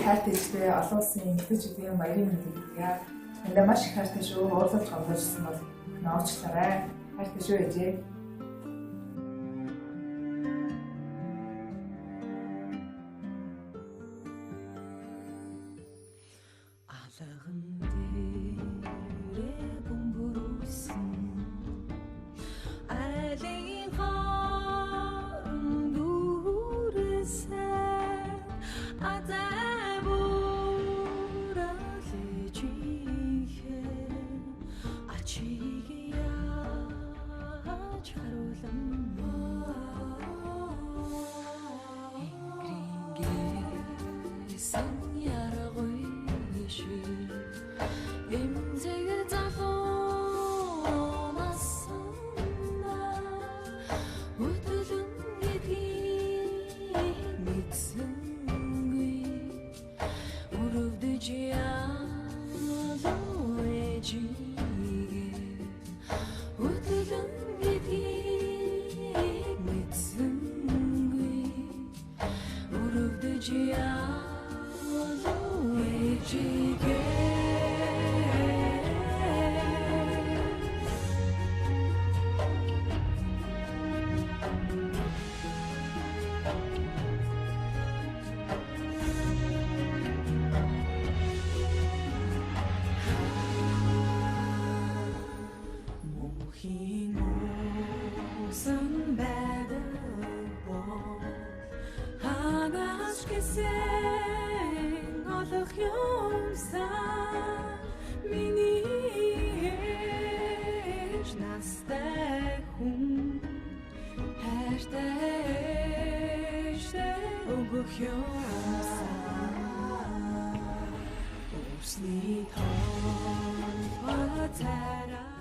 хайртай ижтэй олон улсын эмэгтэйчүүдийн баярын мэндийг хүргье. Эндээ маш их хайртай шүү. Уулзалт хандуулсан бол ноочлаарай. Хайртай шүү ээжээ. Sleep on, what's that?